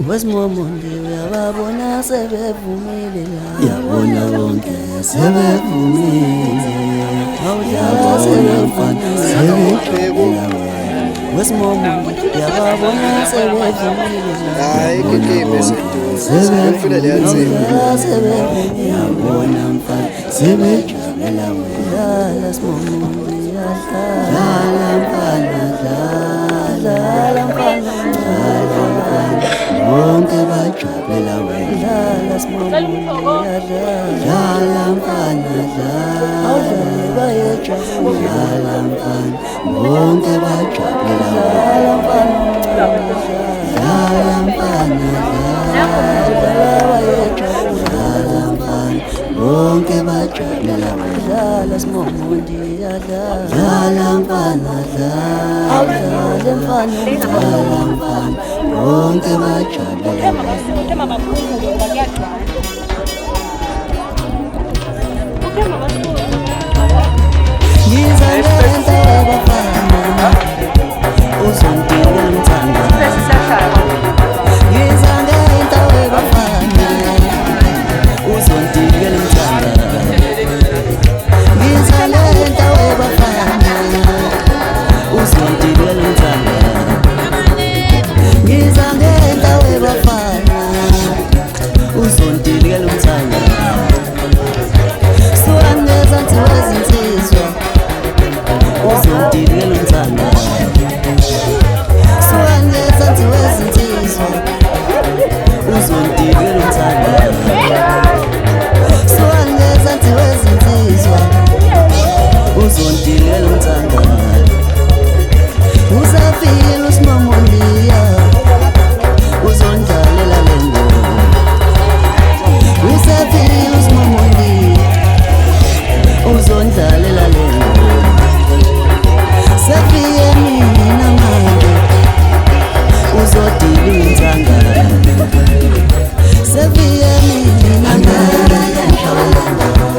Wesimomonde uyababona sebevumile yabona bonke sebevumile awudala sebevumile Wesimomonde uyababona sebevumile hayi kikime sebevumile yabona mfana sebejabula wena Simomonde yadlala mfana dlala mfana wonke bajabulela wena Simomonde dlala mfana dlala bayajabula dlala mfana wonke bajabulela wena dlala mfana dlala bayajabula dlala mfana wonke bajabulela wena dlala Simomonde dlala mfana dlala mfana dlala mfana wonke bajabulela ngizalenta abafana uzongibona mthanda ngizalenta abafana uzongibona mthanda ngizalenta abafana uzongibona mthanda ngizalenta abafana uzongibona mthanda suangeza ntiwezinsizwa uzongibona mthanda suangeza ntiwezinsizwa uzongibona mthanda suangeza ntiwezinsizwa uzongibona mthanda usafile uSimomonde uzondlalela lento usafile uSimomonde uzondlalela lento safike mina manje uzodila intsanga safike mina manje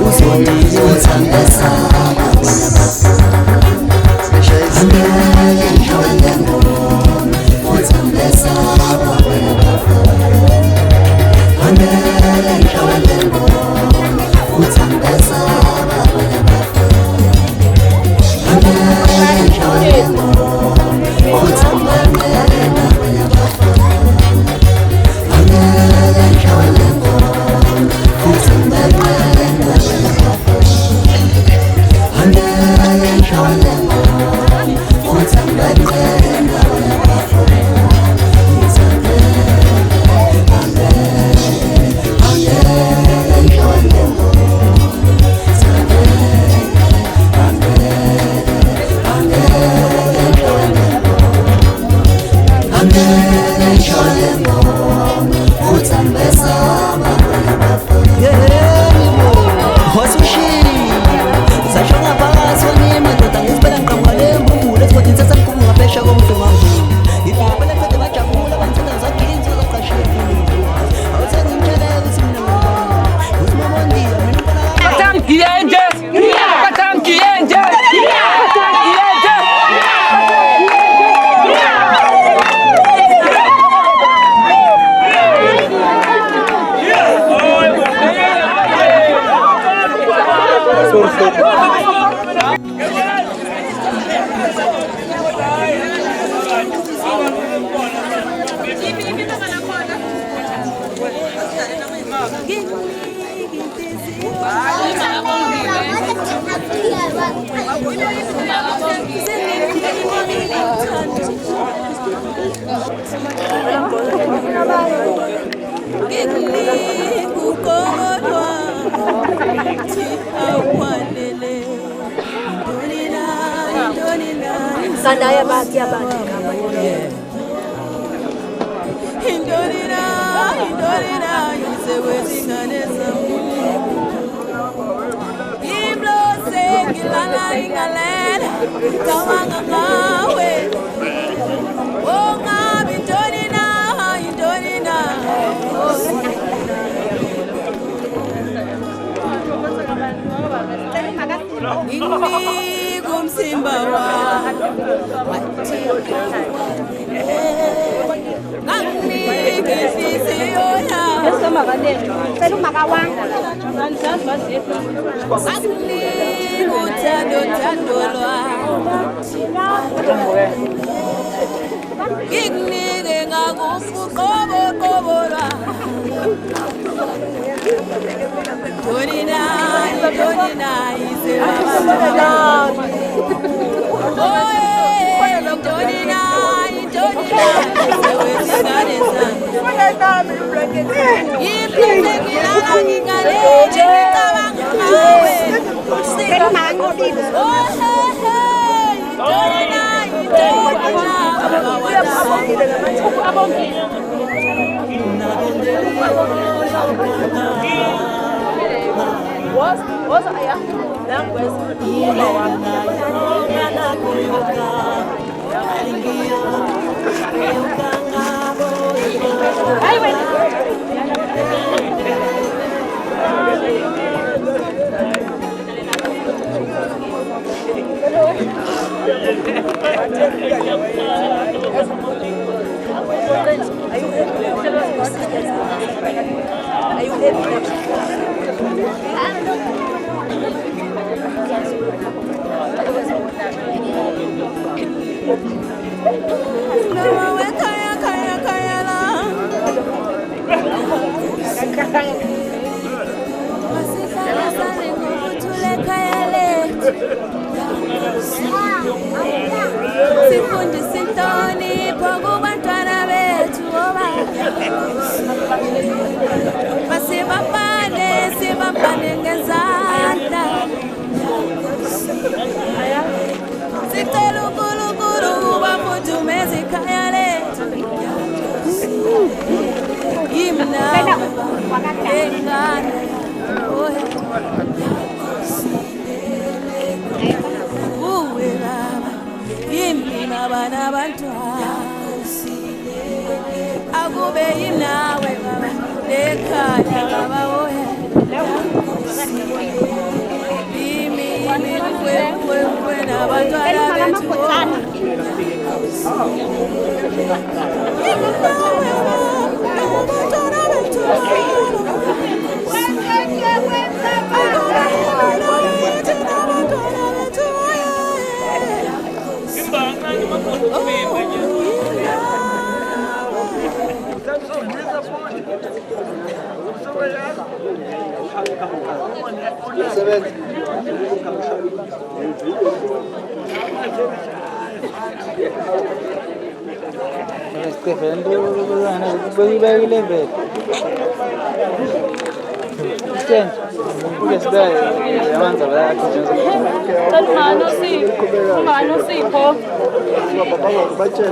uzodila intsanga Kandaya baki abantu Indorina yisewezingane zamu Imlo senge ngilala ingalela ngicabanga ngawe oh ngabe intoni na Inginika umzimba wami Nganginika inhliziyo yami Nganginika uthando lwami Ngikunike ngakufuqobo lwami Donina, ise baba. Oh, Donina, ise wesinane sana. Iphinde ngilala ngingaleje ngicabanga ngawe. Oh, Donina, Was ayah dan wes Sifundisa inhlonipho kubantwana bethu Masibambane ngezandla Sicela uNkulunkulu ubafudumeze ikhaya lethu Yimna engane Uwe baba Yimina bana bantwana Akube yinawe baba Ekhaya baba oya Yimi kwe nabantwana bethu Este friend bagi level. Change. Yes, guy. Yaman sabah aku jangan. Kan mana sih po? Baca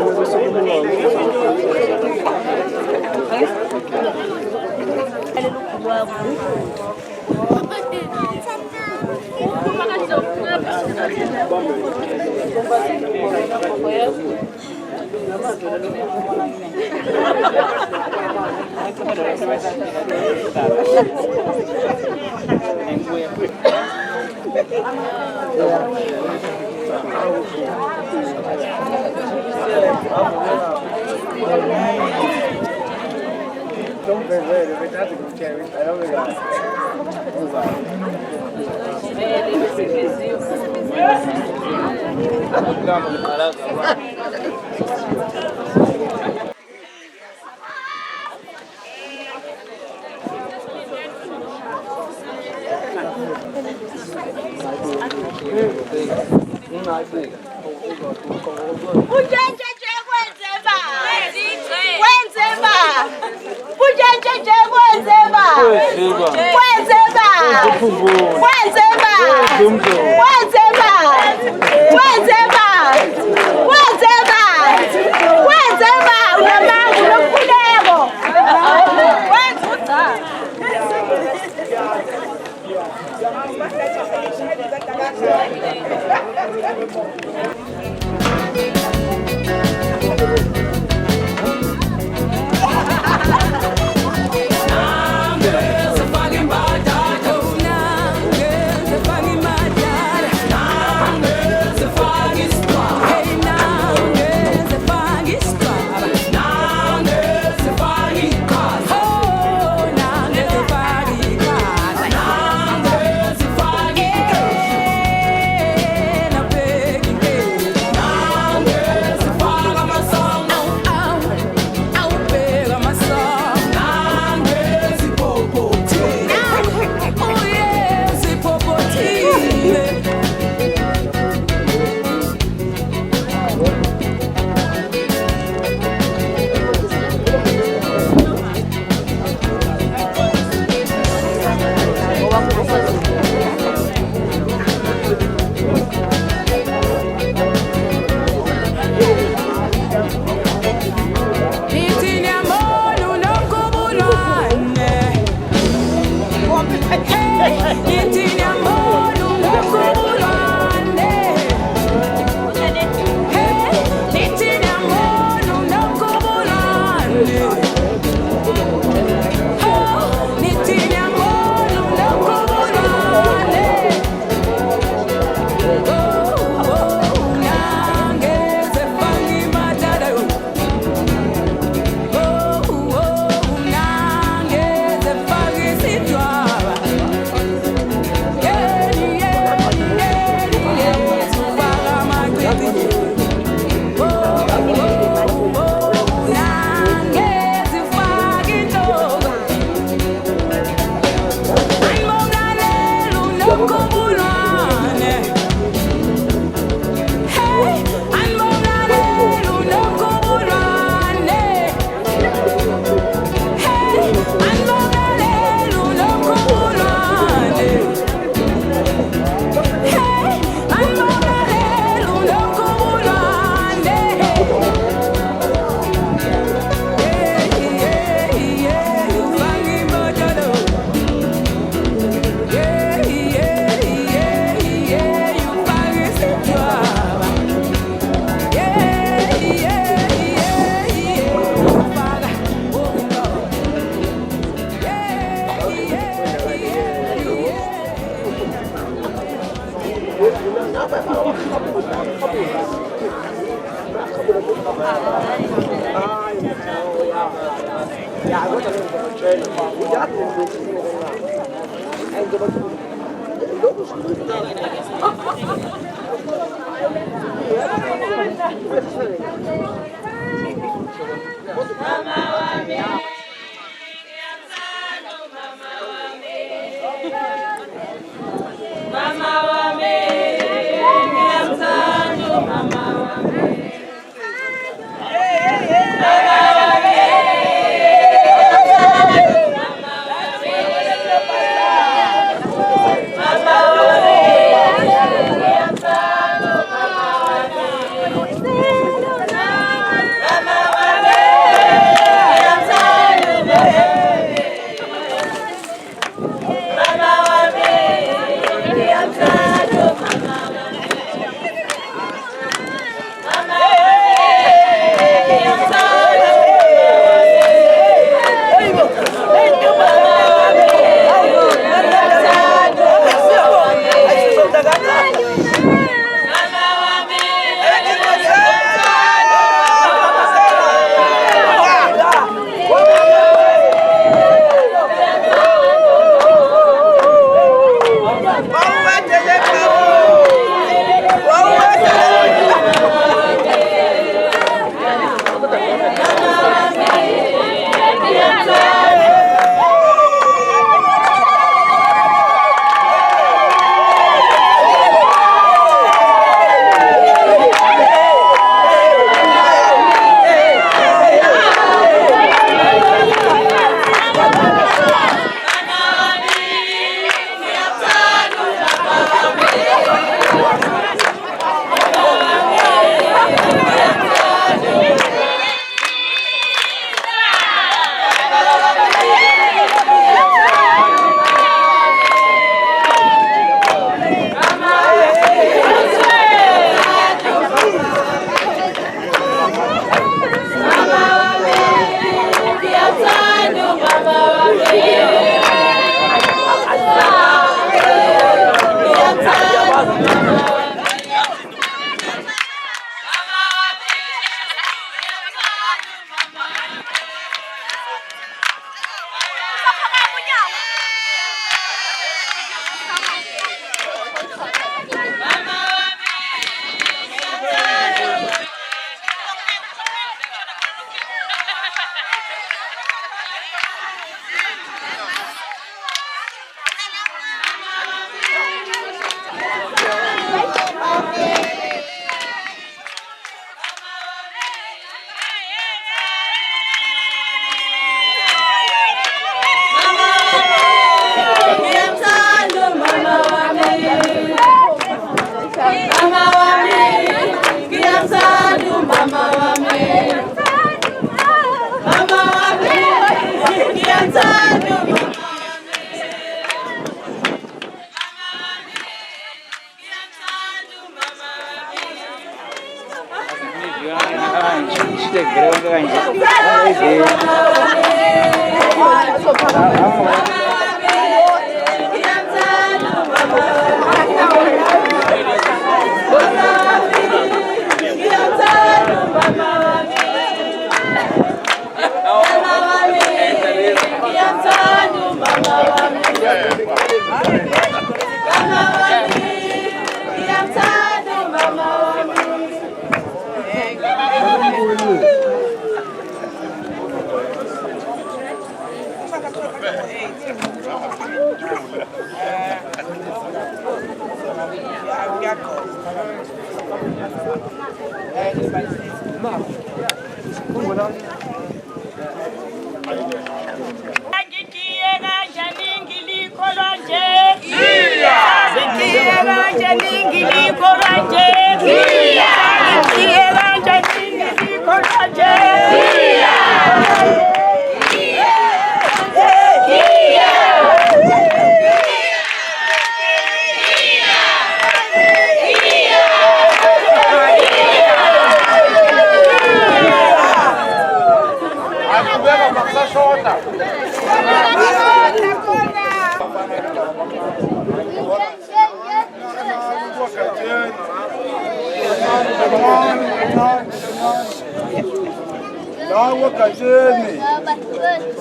Lawo Gatsheni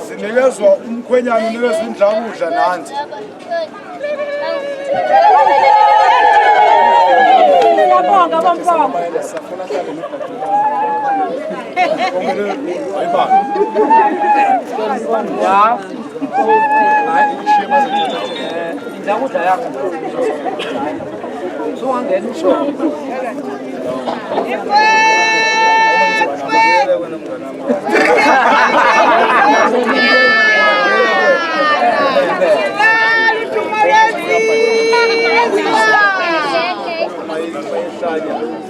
sinikezwa umkhwenyana unikezwa indlamuza nansi. Bonga bonga. Ya. Indlamuza yakho. Sungangena usho.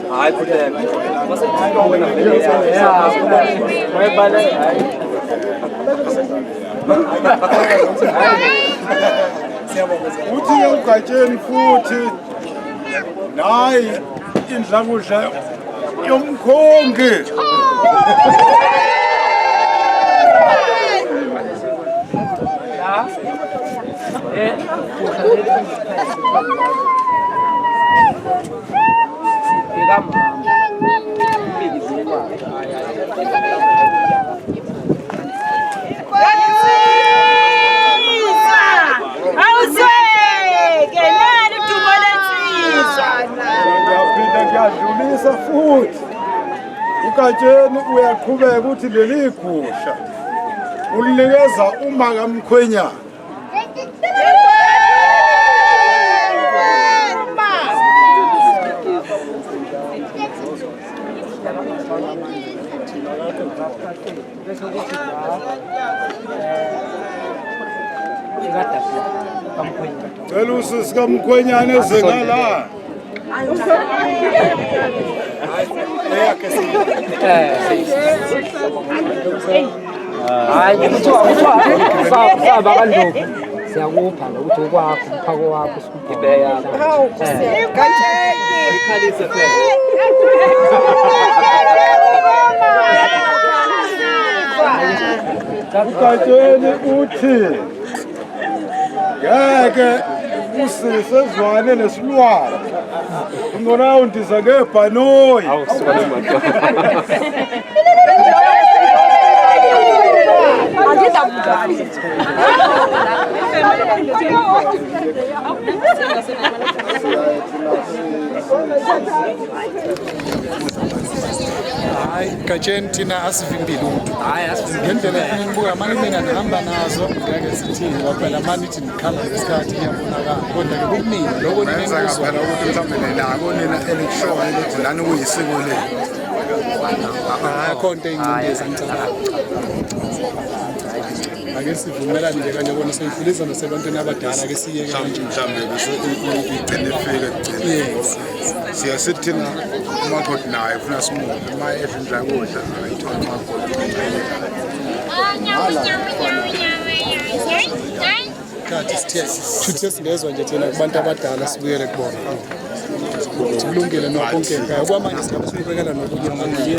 Hai puter. Masa kau nak beli? Ya, mau balik. Uthi uGatsheni futhi nayi indlamuza yomkhongi. Ngiyadlulisa futhi uGatsheni uyaqhubeka ukuthi leli gusha ulinikeza uma kamkhwenyana. Cela usisi kamkhwenyana ezengala. Hayi kuthiwa saba kanjani siyakupha ukuthi ukwakho umphako wakho sikubheya ikhalise phela uGatsheni uthi ngeke usisezwane nesilwane ngona undiza ngebhanoyi Hayi Gatsheni thina asivimbile umuntu. Hayi asivimbile. Ngendlela nibuka manje mina ngihamba nazo ngeke sithini phela manje nithi nikhamba ngesikhathi iyabonakala. Kodwa ke kumina lokho nenza phela ukuthi mhlawumbe nako nina elishoyo ukuthi lana kuyisiko lethu. akho into eyincindezi ngicabanga. Ake sivumelane nje kanje bona siyifundisa nasebantwini abadala ke siyeke kanje mhlawumbe bese igcine ifike egcine. Siyasithi thina umakoti naye ufuna simuke uma edla ukudla ayithola umakoti. kathi sithe singezwa nje thina kubantu abadala sibuyele kubona. ukuthi kulungele nokonke ekhaya kwamanje singabe sibekela nokunye amanye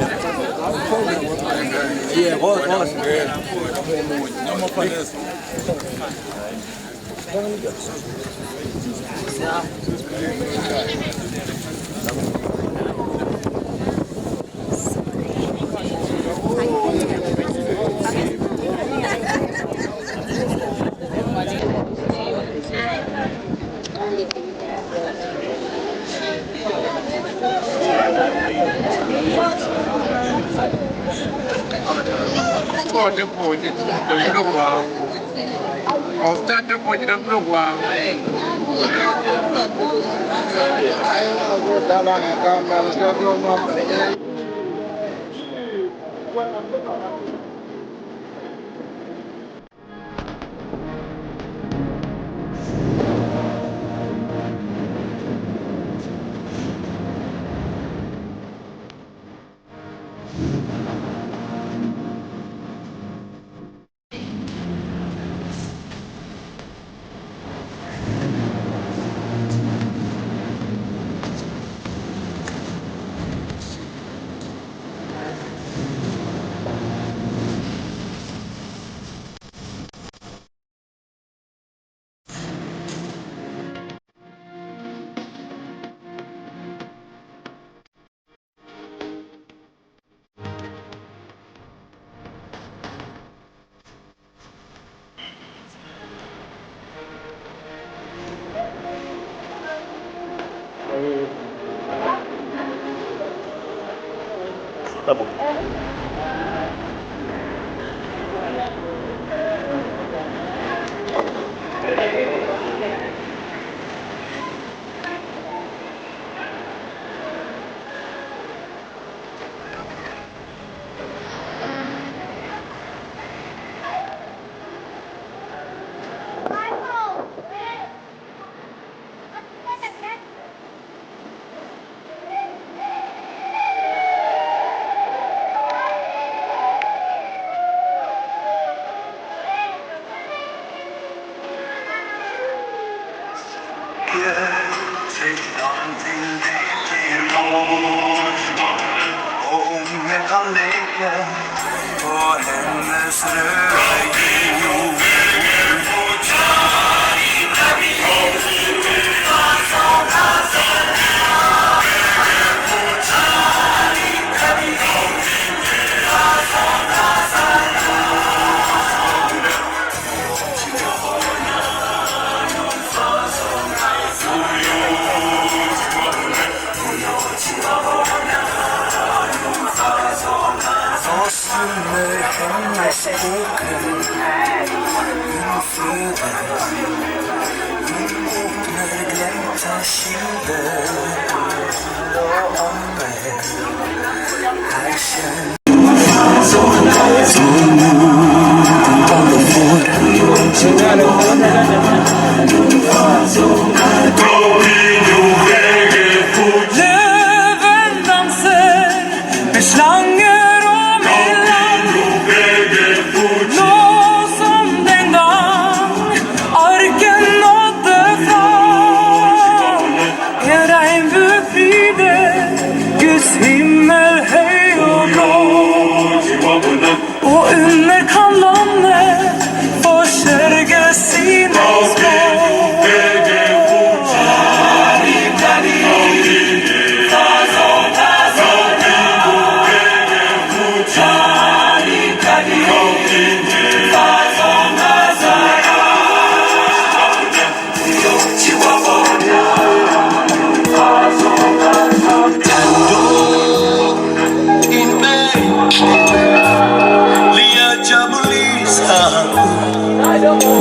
I don't know.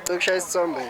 Tokushaya isithombe.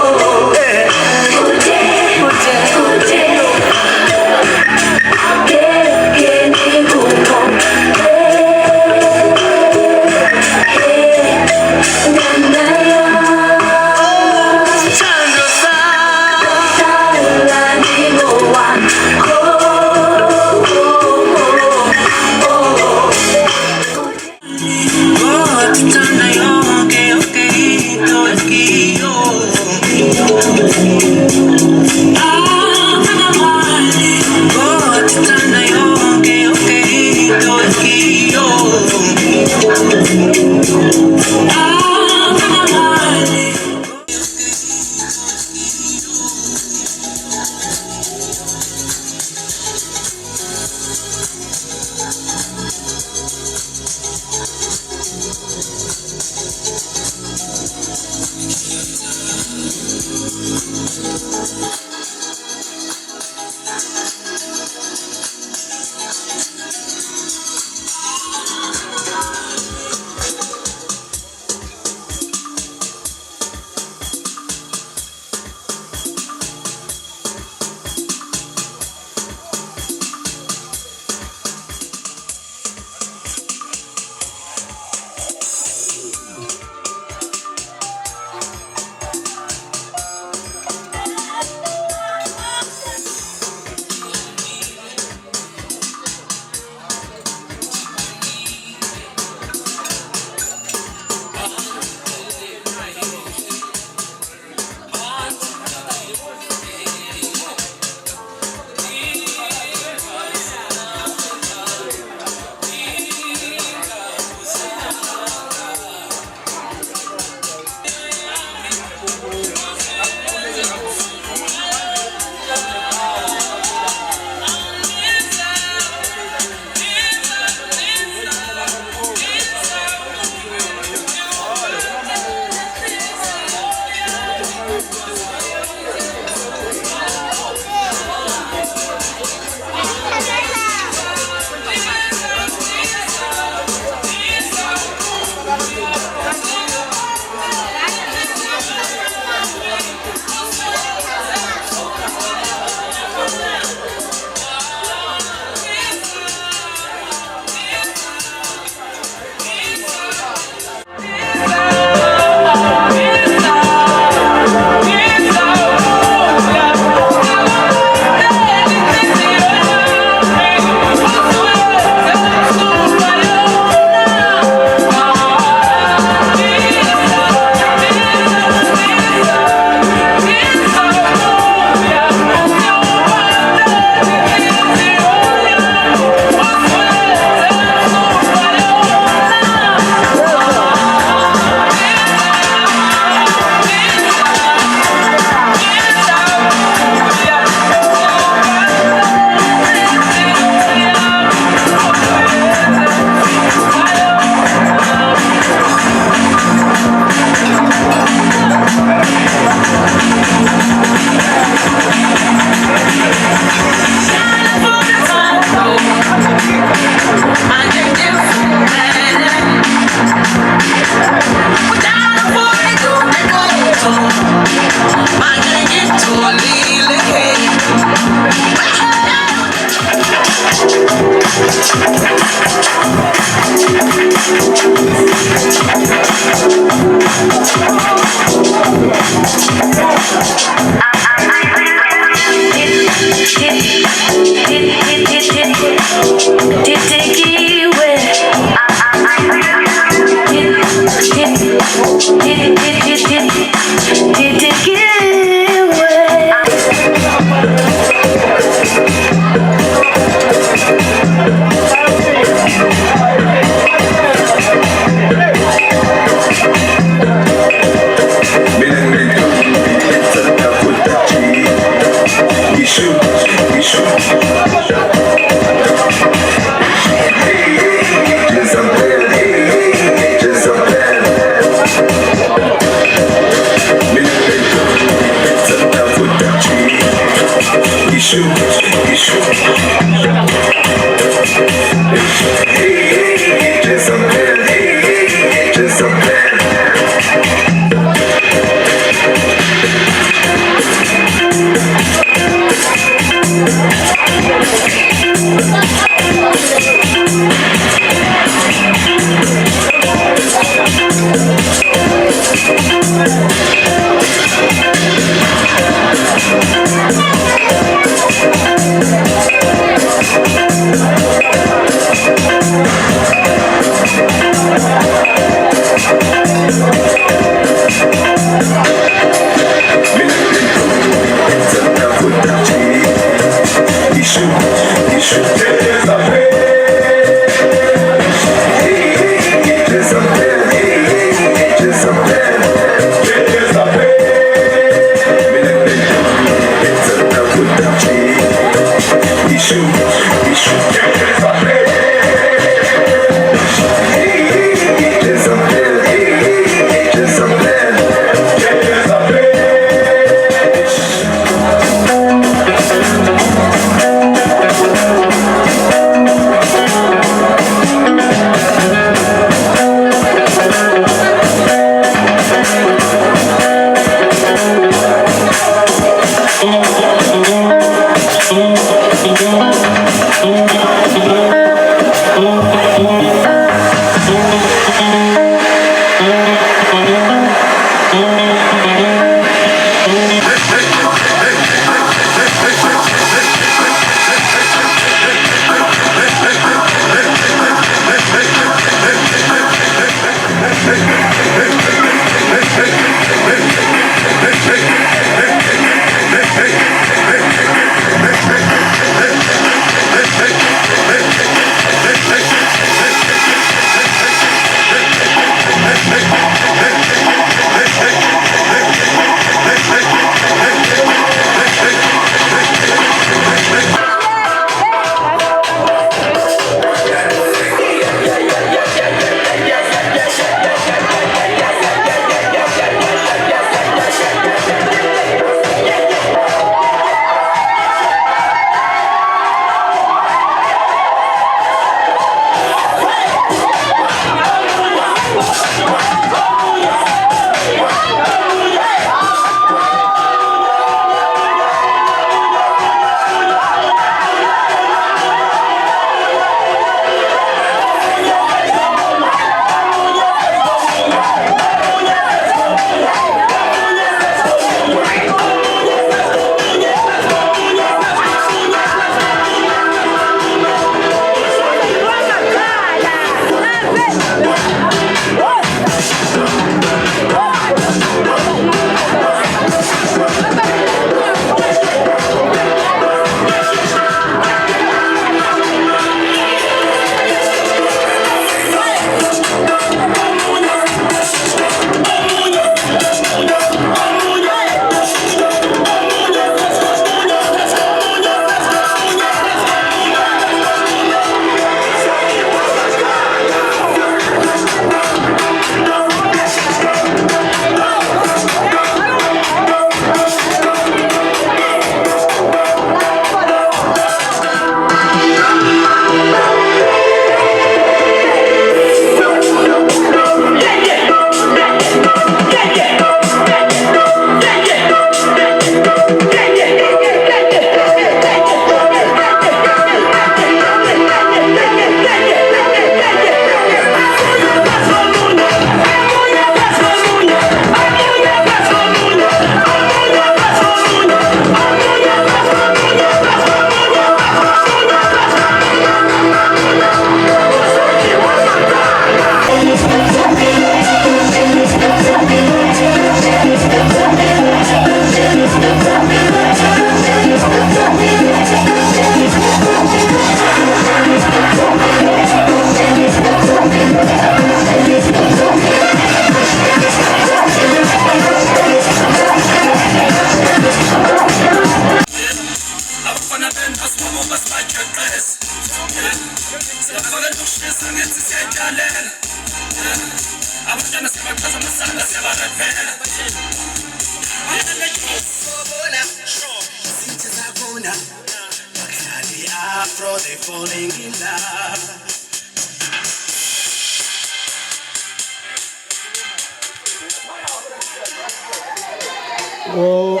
Oh,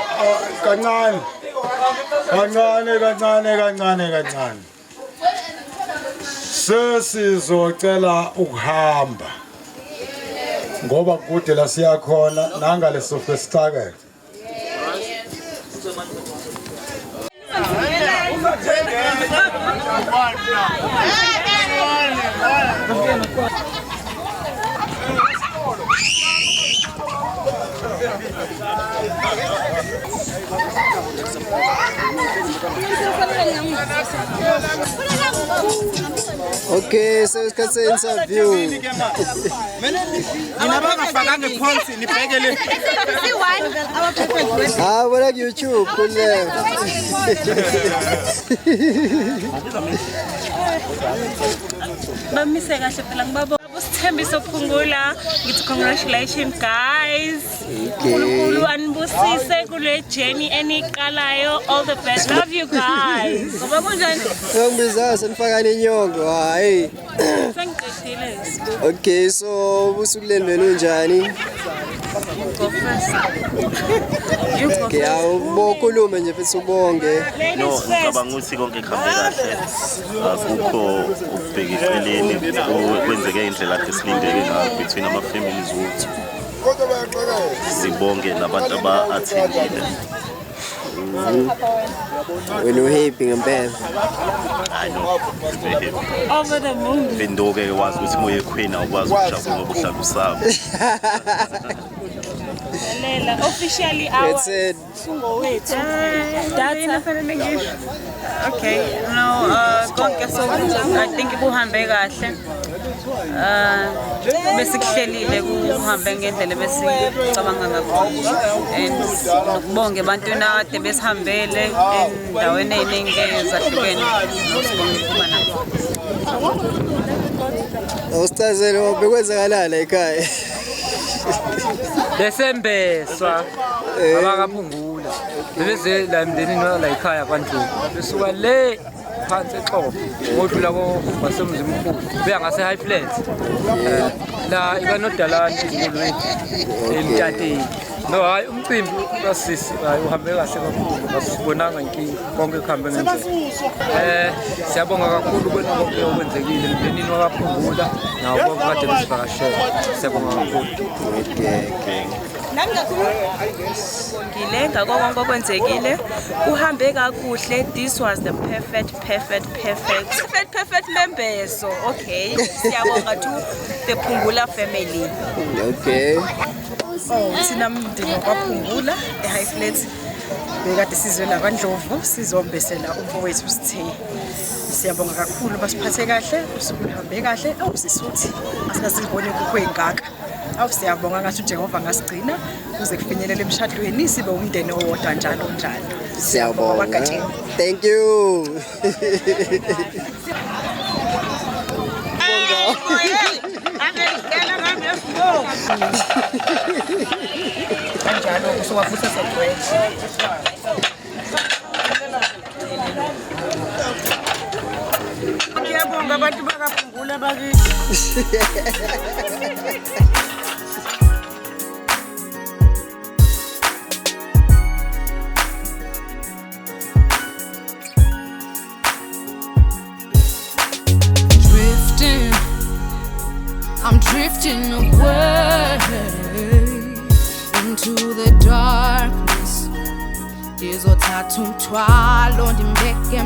kancane. Sesizocela ukuhamba. Ngoba kude la siyakhona nanga lesofa esitakela. Okay, so isikhathi interview. Wala YouTube kule. Bamise kahle phela ngibabo Sithembiso Phungula. Ngithi congratulations guys. uNkulunkulu anibusise kule journey eniqalayo. All the best. Love you guys. Ngoba kunjani? Ngibizasa nifakani inyongo. Hayi. Sengiqedile. Okay, so usukuleni wena unjani? Go first. Okay, awubokhulume nje futhi ubonge. No, ngicabanga ukuthi konke kuhambe kahle. Akukho ukubheka eceleni kwenzeke indlela yakhe silindele ngayo between ama families wethu. Sibonge nabantu aba-attendile. When you're happy ngempela. I know. Over the moon. Bendoke wazi ukuthi moye queen awukwazi ukujabula ngoba uhlala usaba. Officially our That's it. Data. Okay, no, konke so I think kuhambe kahle. Besikuhlelile kuhambe ngendlela besicabanga ngakho. And ukubonga ebantwini akade besihambele endaweni eziningi ezahlukene nosibonga ukuba nabo. Awusitazele bekwenzakalala ekhaya. Desembeswa abakaphungula bebeze la emndenini la ekhaya kwaNdlovu besuka le phansi eXhobo ngodlula kwasemzimkhulu beya ngase Highlands la ikanodalani ezikolweni emtateni no hayi umcimbi kasisi hayi uhambe kahle kakhulu basibonanga inkinga konke kuhambe ngendlela siyabonga kakhulu kwena konke okwenzekile emndenini wakaphungula nawo kade besivakashela siyabonga kakhulu. Okay. Ngile ngakho konke okwenzekile uhambe kakuhle. This was the perfect membeso. Okay, siyabonga to the Phungula family. Okay. Thina mndeni kwaphungula eHighlands bekade sizwe la kwaNdlovu sizombesela umfowethu Sithe. Siyabonga kakhulu basiphathe kahle usukuhambe kahle awusisuthi asikasibone kukwengaka. Awusiyabonga ngathi uJehova ngasigcina kuze kufinyelele emshadweni sibe umndeni owodwa njalo. Siyabonga. Thank you. Kanjalo usuwafutha segwethe. Ngiyabonga abantu bakaphungula bakithi. I'm drifting away into the darkness. Izothatha umthwalo ndimbeke